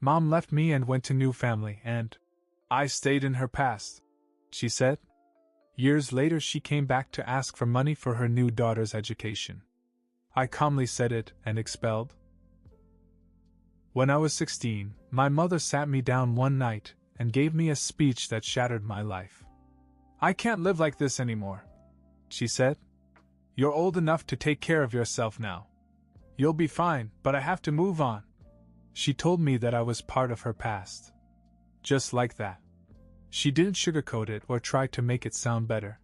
Mom left me and went to new family, and I stayed in her past, she said. Years later, she came back to ask for money for her new daughter's education. I calmly said it and expelled. When I was 16, my mother sat me down one night and gave me a speech that shattered my life. I can't live like this anymore, she said. You're old enough to take care of yourself now. You'll be fine, but I have to move on. She told me that I was part of her past. Just like that. She didn't sugarcoat it or try to make it sound better.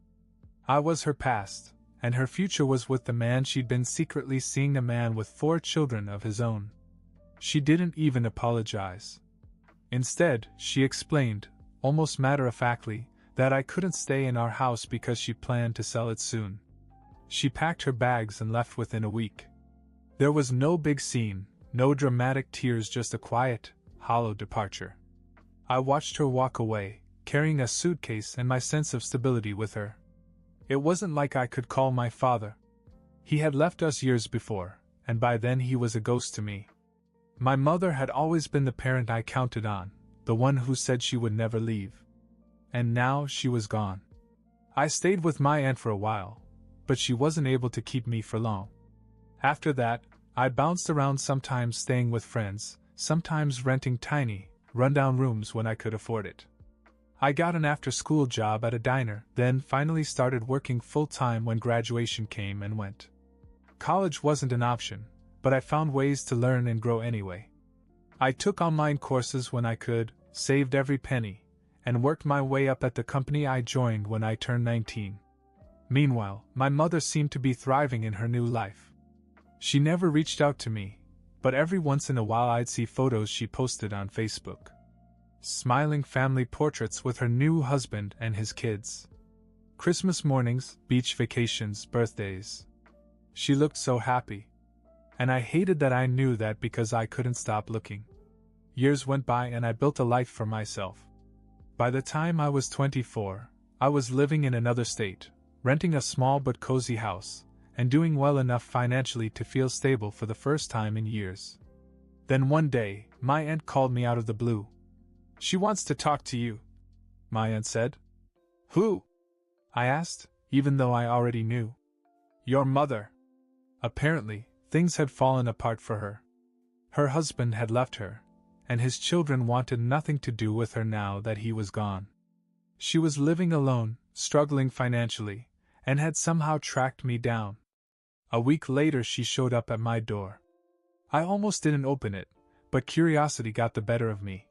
I was her past, and her future was with the man she'd been secretly seeing, a man with 4 children of his own. She didn't even apologize. Instead, she explained, almost matter-of-factly, that I couldn't stay in our house because she planned to sell it soon. She packed her bags and left within a week. There was no big scene, no dramatic tears, just a quiet, hollow departure. I watched her walk away, carrying a suitcase and my sense of stability with her. It wasn't like I could call my father. He had left us years before, and by then he was a ghost to me. My mother had always been the parent I counted on, the one who said she would never leave. And now she was gone. I stayed with my aunt for a while, but she wasn't able to keep me for long. After that, I bounced around, sometimes staying with friends, sometimes renting tiny, rundown rooms when I could afford it. I got an after-school job at a diner, then finally started working full-time when graduation came and went. College wasn't an option, but I found ways to learn and grow anyway. I took online courses when I could, saved every penny, and worked my way up at the company I joined when I turned 19. Meanwhile, my mother seemed to be thriving in her new life. She never reached out to me, but every once in a while I'd see photos she posted on Facebook. Smiling family portraits with her new husband and his kids. Christmas mornings, beach vacations, birthdays. She looked so happy. And I hated that I knew that because I couldn't stop looking. Years went by and I built a life for myself. By the time I was 24, I was living in another state, renting a small but cozy house, and doing well enough financially to feel stable for the first time in years. Then one day, my aunt called me out of the blue. She wants to talk to you, my aunt said. Who? I asked, even though I already knew. Your mother. Apparently, things had fallen apart for her. Her husband had left her, and his children wanted nothing to do with her now that he was gone. She was living alone, struggling financially, and had somehow tracked me down. A week later she showed up at my door. I almost didn't open it, but curiosity got the better of me.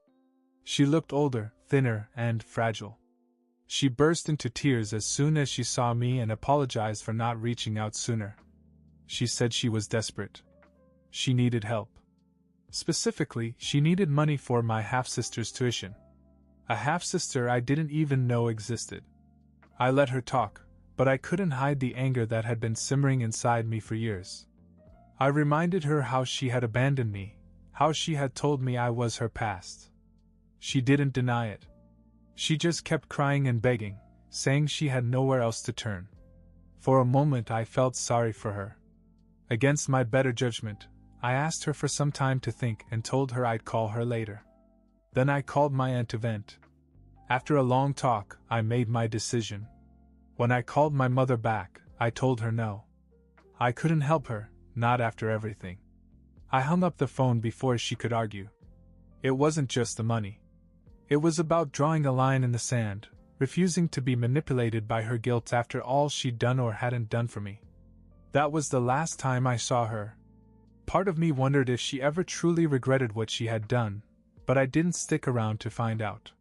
She looked older, thinner, and fragile. She burst into tears as soon as she saw me and apologized for not reaching out sooner. She said she was desperate. She needed help. Specifically, she needed money for my half-sister's tuition. A half-sister I didn't even know existed. I let her talk, but I couldn't hide the anger that had been simmering inside me for years. I reminded her how she had abandoned me, how she had told me I was her past. She didn't deny it. She just kept crying and begging, saying she had nowhere else to turn. For a moment I felt sorry for her. Against my better judgment, I asked her for some time to think and told her I'd call her later. Then I called my aunt to vent. After a long talk, I made my decision. When I called my mother back, I told her no. I couldn't help her, not after everything. I hung up the phone before she could argue. It wasn't just the money. It was about drawing a line in the sand, refusing to be manipulated by her guilt after all she'd done or hadn't done for me. That was the last time I saw her. Part of me wondered if she ever truly regretted what she had done, but I didn't stick around to find out.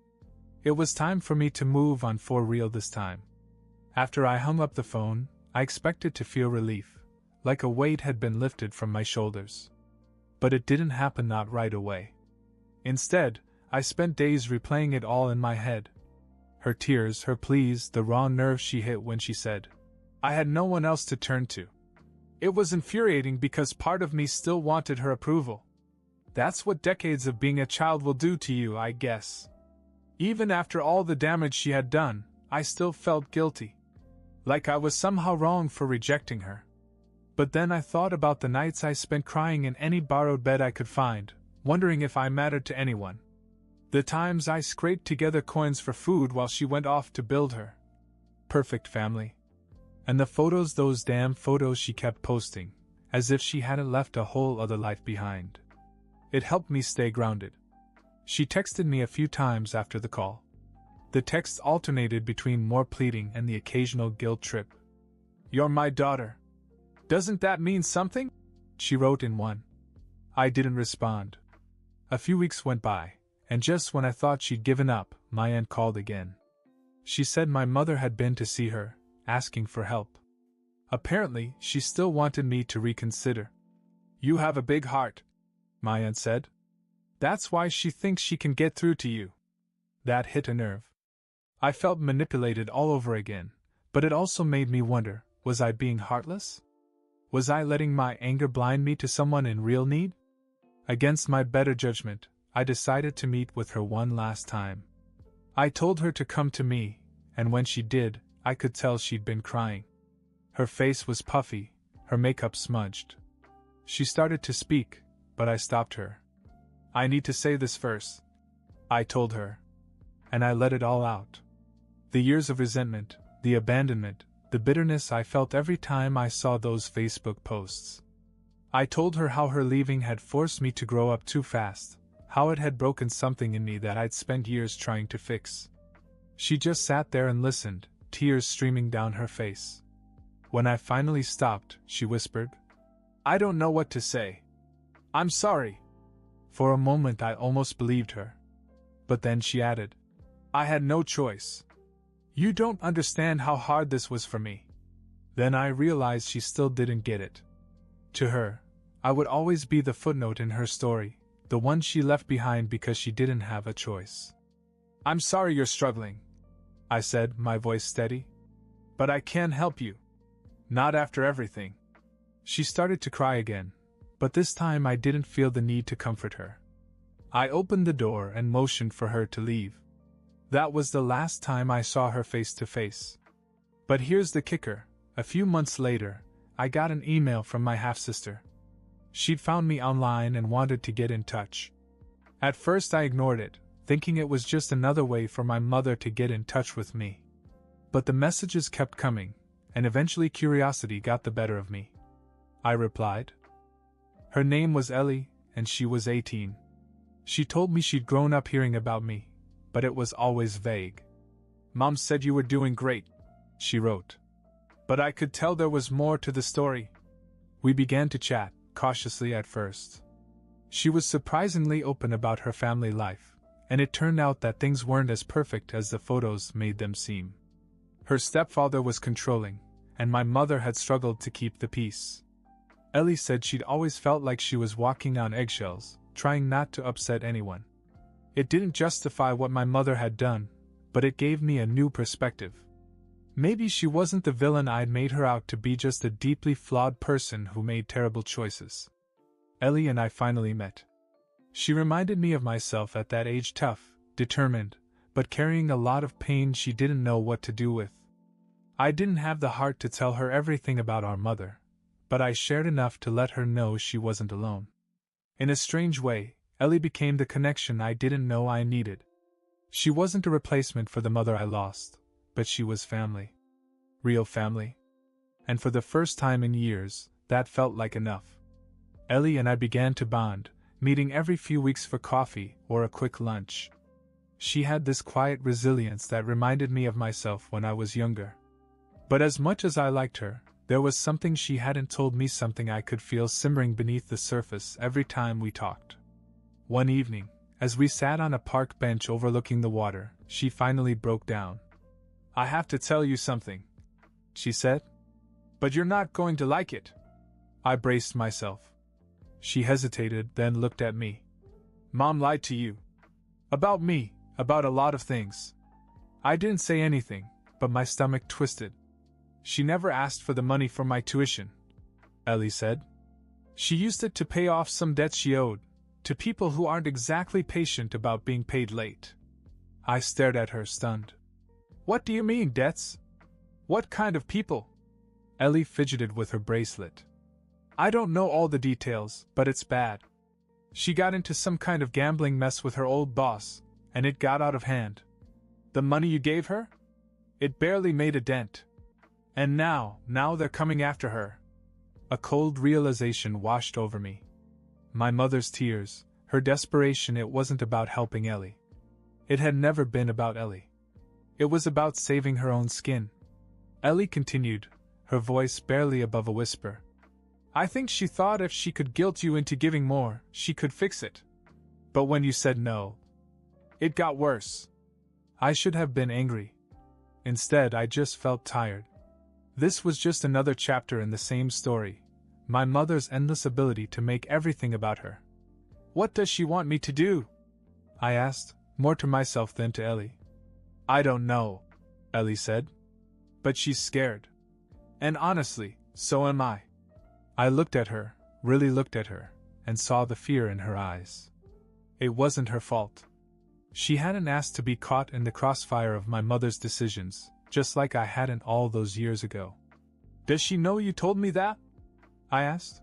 It was time for me to move on for real this time. After I hung up the phone, I expected to feel relief, like a weight had been lifted from my shoulders. But it didn't happen, not right away. Instead, I spent days replaying it all in my head. Her tears, her pleas, the raw nerve she hit when she said, I had no one else to turn to. It was infuriating because part of me still wanted her approval. That's what decades of being a child will do to you, I guess. Even after all the damage she had done, I still felt guilty. Like I was somehow wrong for rejecting her. But then I thought about the nights I spent crying in any borrowed bed I could find, wondering if I mattered to anyone. The times I scraped together coins for food while she went off to build her perfect family. And the photos, those damn photos she kept posting, as if she hadn't left a whole other life behind. It helped me stay grounded. She texted me a few times after the call. The texts alternated between more pleading and the occasional guilt trip. "You're my daughter. Doesn't that mean something?" she wrote in one. I didn't respond. A few weeks went by, and just when I thought she'd given up, my aunt called again. She said my mother had been to see her, asking for help. Apparently, she still wanted me to reconsider. "You have a big heart," my aunt said. "That's why she thinks she can get through to you." That hit a nerve. I felt manipulated all over again, but it also made me wonder, was I being heartless? Was I letting my anger blind me to someone in real need? Against my better judgment, I decided to meet with her one last time. I told her to come to me, and when she did, I could tell she'd been crying. Her face was puffy, her makeup smudged. She started to speak, but I stopped her. "I need to say this first," I told her. And I let it all out. The years of resentment, the abandonment, the bitterness I felt every time I saw those Facebook posts. I told her how her leaving had forced me to grow up too fast, how it had broken something in me that I'd spent years trying to fix. She just sat there and listened, tears streaming down her face. When I finally stopped, she whispered, "I don't know what to say. I'm sorry." For a moment I almost believed her. But then she added, "I had no choice. You don't understand how hard this was for me." Then I realized she still didn't get it. To her, I would always be the footnote in her story, the one she left behind because she didn't have a choice. "I'm sorry you're struggling," I said, my voice steady. "But I can't help you. Not after everything." She started to cry again, but this time I didn't feel the need to comfort her. I opened the door and motioned for her to leave. That was the last time I saw her face to face. But here's the kicker. A few months later, I got an email from my half-sister. She'd found me online and wanted to get in touch. At first I ignored it, thinking it was just another way for my mother to get in touch with me. But the messages kept coming, and eventually curiosity got the better of me. I replied. Her name was Ellie, and she was 18. She told me she'd grown up hearing about me, but it was always vague. "Mom said you were doing great," she wrote. "But I could tell there was more to the story." We began to chat, cautiously at first. She was surprisingly open about her family life, and it turned out that things weren't as perfect as the photos made them seem. Her stepfather was controlling, and my mother had struggled to keep the peace. Ellie said she'd always felt like she was walking on eggshells, trying not to upset anyone. It didn't justify what my mother had done, but it gave me a new perspective. Maybe she wasn't the villain I'd made her out to be, just a deeply flawed person who made terrible choices. Ellie and I finally met. She reminded me of myself at that age, tough, determined, but carrying a lot of pain she didn't know what to do with. I didn't have the heart to tell her everything about our mother, but I shared enough to let her know she wasn't alone. In a strange way, Ellie became the connection I didn't know I needed. She wasn't a replacement for the mother I lost, but she was family. Real family. And for the first time in years, that felt like enough. Ellie and I began to bond, meeting every few weeks for coffee or a quick lunch. She had this quiet resilience that reminded me of myself when I was younger. But as much as I liked her, there was something she hadn't told me, something I could feel simmering beneath the surface every time we talked. One evening, as we sat on a park bench overlooking the water, she finally broke down. "I have to tell you something," she said. "But you're not going to like it." I braced myself. She hesitated, then looked at me. "Mom lied to you. About me, about a lot of things." I didn't say anything, but my stomach twisted. "She never asked for the money for my tuition," Ellie said. "She used it to pay off some debts she owed, to people who aren't exactly patient about being paid late." I stared at her, stunned. "What do you mean, debts? What kind of people?" Ellie fidgeted with her bracelet. "I don't know all the details, but it's bad. She got into some kind of gambling mess with her old boss, and it got out of hand. The money you gave her? It barely made a dent. And now they're coming after her. A cold realization washed over me. My mother's tears, her desperation. It wasn't about helping Ellie. It had never been about Ellie. It was about saving her own skin. Ellie continued, her voice barely above a whisper. I think she thought if she could guilt you into giving more, she could fix it. But when you said no, it got worse. I should have been angry. Instead, I just felt tired. This was just another chapter in the same story, my mother's endless ability to make everything about her. What does she want me to do? I asked, more to myself than to Ellie. I don't know, Ellie said. But she's scared. And honestly, so am I. I looked at her, really looked at her, and saw the fear in her eyes. It wasn't her fault. She hadn't asked to be caught in the crossfire of my mother's decisions, just like I hadn't all those years ago. Does she know you told me that? I asked.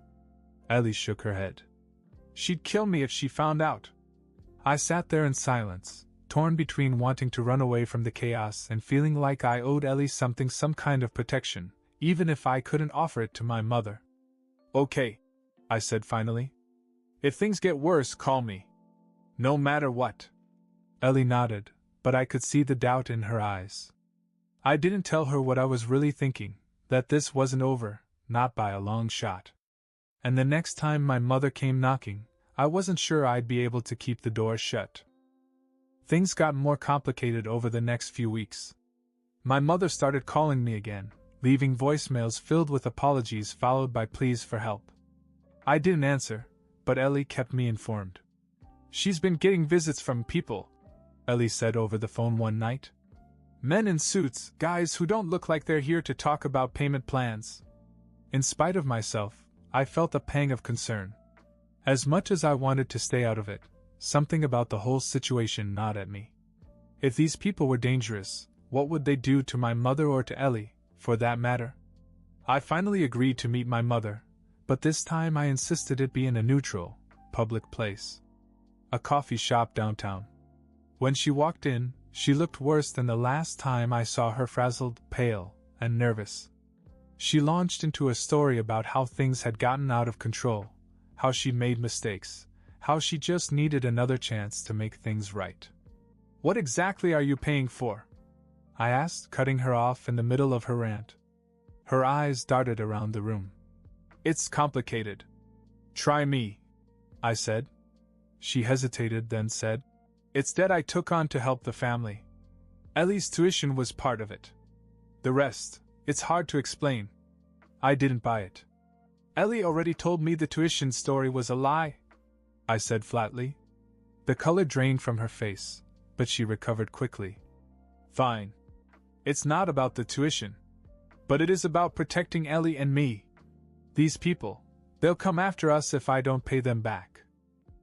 Ellie shook her head. She'd kill me if she found out. I sat there in silence, torn between wanting to run away from the chaos and feeling like I owed Ellie something, some kind of protection, even if I couldn't offer it to my mother. Okay, I said finally. If things get worse, call me. No matter what. Ellie nodded, but I could see the doubt in her eyes. I didn't tell her what I was really thinking, that this wasn't over, not by a long shot. And the next time my mother came knocking, I wasn't sure I'd be able to keep the door shut. Things got more complicated over the next few weeks. My mother started calling me again, leaving voicemails filled with apologies followed by pleas for help. I didn't answer, but Ellie kept me informed. She's been getting visits from people, Ellie said over the phone one night. Men in suits, guys who don't look like they're here to talk about payment plans. In spite of myself, I felt a pang of concern. As much as I wanted to stay out of it, something about the whole situation gnawed at me. If these people were dangerous, what would they do to my mother or to Ellie, for that matter? I finally agreed to meet my mother, but this time I insisted it be in a neutral, public place. A coffee shop downtown. When she walked in, she looked worse than the last time I saw her, frazzled, pale, and nervous. She launched into a story about how things had gotten out of control, how she'd made mistakes, how she just needed another chance to make things right. What exactly are you paying for? I asked, cutting her off in the middle of her rant. Her eyes darted around the room. It's complicated. Try me, I said. She hesitated, then said, It's debt I took on to help the family. Ellie's tuition was part of it. The rest, it's hard to explain. I didn't buy it. Ellie already told me the tuition story was a lie, I said flatly. The color drained from her face, but she recovered quickly. Fine. It's not about the tuition. But it is about protecting Ellie and me. These people, they'll come after us if I don't pay them back.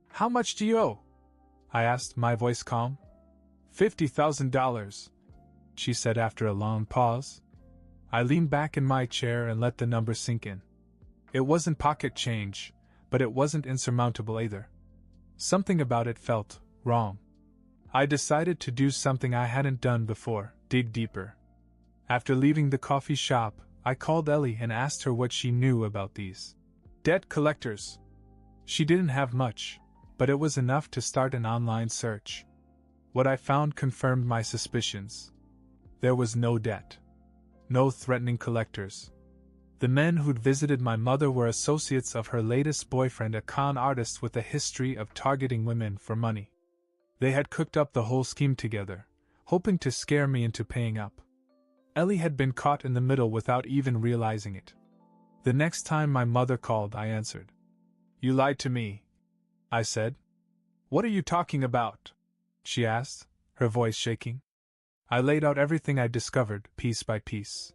How much do you owe? I asked, my voice calm. $50,000, she said after a long pause. I leaned back in my chair and let the number sink in. It wasn't pocket change, but it wasn't insurmountable either. Something about it felt wrong. I decided to do something I hadn't done before, dig deeper. After leaving the coffee shop, I called Ellie and asked her what she knew about these debt collectors. She didn't have much, but it was enough to start an online search. What I found confirmed my suspicions. There was no debt. No threatening collectors. The men who'd visited my mother were associates of her latest boyfriend, a con artist with a history of targeting women for money. They had cooked up the whole scheme together, hoping to scare me into paying up. Ellie had been caught in the middle without even realizing it. The next time my mother called, I answered. You lied to me, I said. What are you talking about? She asked, her voice shaking. I laid out everything I'd discovered, piece by piece.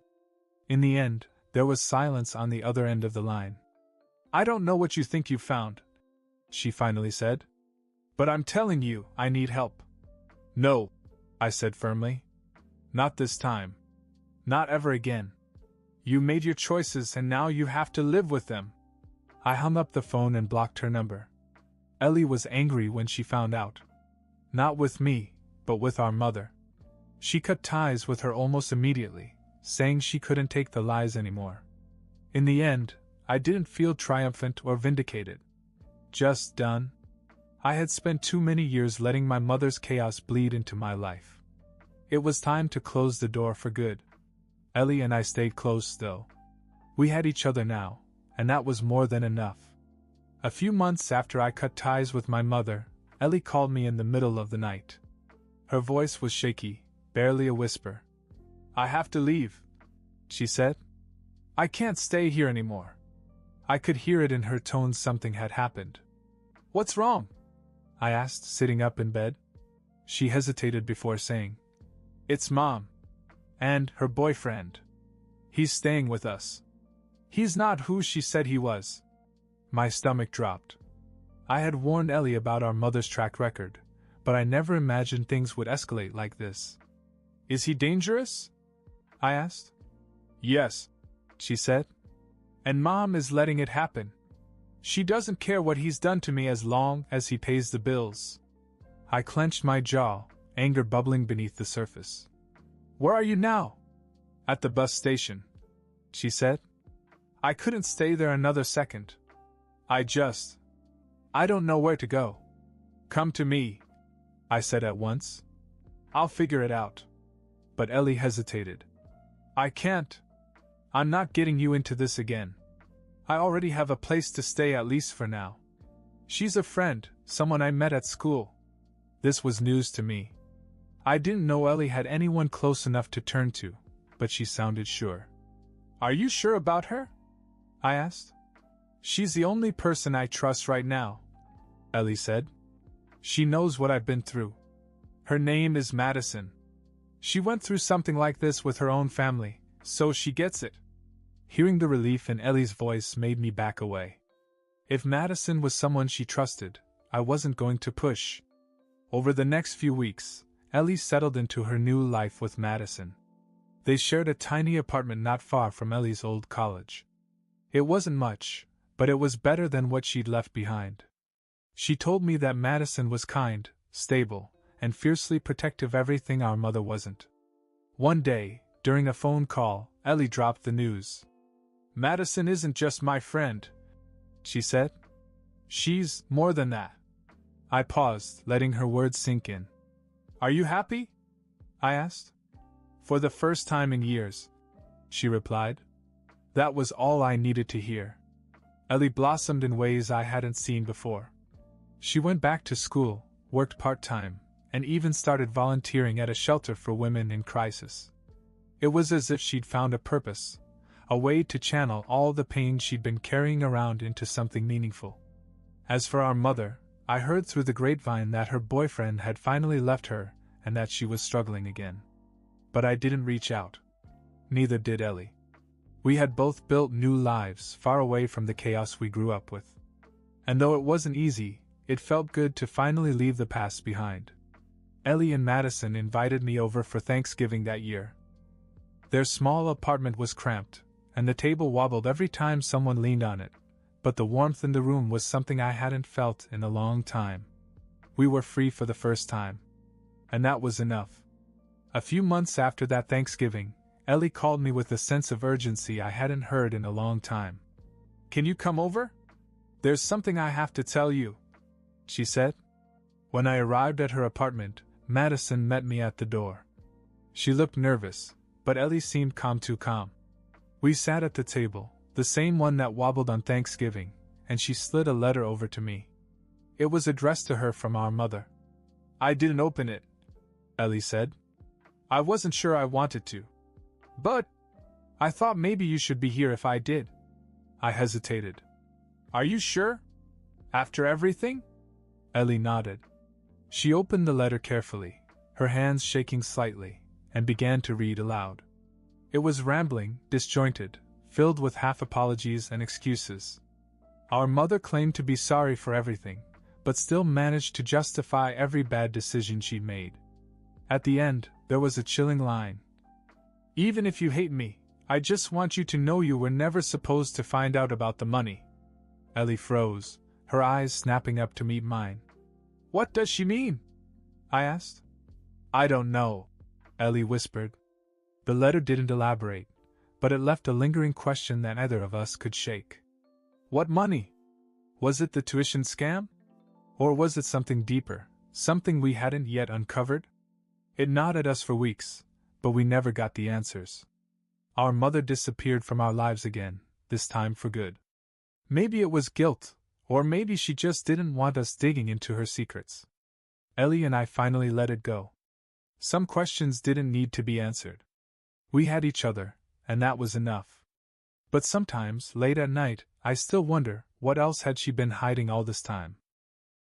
In the end, there was silence on the other end of the line. I don't know what you think you found, she finally said. But I'm telling you, I need help. No, I said firmly. Not this time. Not ever again. You made your choices and now you have to live with them. I hung up the phone and blocked her number. Ellie was angry when she found out. Not with me, but with our mother. She cut ties with her almost immediately, saying she couldn't take the lies anymore. In the end, I didn't feel triumphant or vindicated. Just done. I had spent too many years letting my mother's chaos bleed into my life. It was time to close the door for good. Ellie and I stayed close though. We had each other now, and that was more than enough. A few months after I cut ties with my mother, Ellie called me in the middle of the night. Her voice was shaky, barely a whisper. "I have to leave," she said. "I can't stay here anymore." I could hear it in her tone something had happened. "What's wrong?" I asked, sitting up in bed. She hesitated before saying, "It's Mom. And her boyfriend. He's staying with us. He's not who she said he was." My stomach dropped. I had warned Ellie about our mother's track record, but I never imagined things would escalate like this. "Is he dangerous?" I asked. "Yes," she said. "And Mom is letting it happen. She doesn't care what he's done to me as long as he pays the bills." I clenched my jaw, anger bubbling beneath the surface. "Where are you now?" "At the bus station," she said. I couldn't stay there another second. I don't know where to go." "Come to me," I said at once. "I'll figure it out." But Ellie hesitated. "I can't. I'm not getting you into this again. I already have a place to stay, at least for now. She's a friend, someone I met at school." This was news to me. I didn't know Ellie had anyone close enough to turn to, but she sounded sure. "Are you sure about her?" I asked. "She's the only person I trust right now," Ellie said. "She knows what I've been through. Her name is Madison. She went through something like this with her own family, so she gets it." Hearing the relief in Ellie's voice made me back away. If Madison was someone she trusted, I wasn't going to push. Over the next few weeks, Ellie settled into her new life with Madison. They shared a tiny apartment not far from Ellie's old college. It wasn't much, but it was better than what she'd left behind. She told me that Madison was kind, stable, and fiercely protective, everything our mother wasn't. One day, during a phone call, Ellie dropped the news. "Madison isn't just my friend," she said. "She's more than that." I paused, letting her words sink in. "Are you happy?" I asked. "For the first time in years," she replied. That was all I needed to hear. Ellie blossomed in ways I hadn't seen before. She went back to school, worked part-time, and even started volunteering at a shelter for women in crisis. It was as if she'd found a purpose, a way to channel all the pain she'd been carrying around into something meaningful. As for our mother, I heard through the grapevine that her boyfriend had finally left her and that she was struggling again. But I didn't reach out. Neither did Ellie. We had both built new lives far away from the chaos we grew up with. And though it wasn't easy, it felt good to finally leave the past behind. Ellie and Madison invited me over for Thanksgiving that year. Their small apartment was cramped, and the table wobbled every time someone leaned on it, but the warmth in the room was something I hadn't felt in a long time. We were free for the first time. And that was enough. A few months after that Thanksgiving, Ellie called me with a sense of urgency I hadn't heard in a long time. "Can you come over? There's something I have to tell you," she said. When I arrived at her apartment, Madison met me at the door. She looked nervous, but Ellie seemed too calm. We sat at the table, the same one that wobbled on Thanksgiving, and she slid a letter over to me. It was addressed to her from our mother. "I didn't open it," Ellie said. "I wasn't sure I wanted to. But I thought maybe you should be here if I did." I hesitated. "Are you sure? After everything?" Ellie nodded. She opened the letter carefully, her hands shaking slightly, and began to read aloud. It was rambling, disjointed, filled with half apologies and excuses. Our mother claimed to be sorry for everything, but still managed to justify every bad decision she'd made. At the end, there was a chilling line. "Even if you hate me, I just want you to know you were never supposed to find out about the money." Ellie froze, her eyes snapping up to meet mine. What does she mean? I asked. I don't know, Ellie whispered. The letter didn't elaborate, but it left a lingering question that neither of us could shake. What money? Was it the tuition scam? Or was it something deeper, something we hadn't yet uncovered? It gnawed at us for weeks, but we never got the answers. Our mother disappeared from our lives again, this time for good. Maybe it was guilt, or maybe she just didn't want us digging into her secrets. Ellie and I finally let it go. Some questions didn't need to be answered. We had each other, and that was enough. But sometimes, late at night, I still wonder, what else had she been hiding all this time?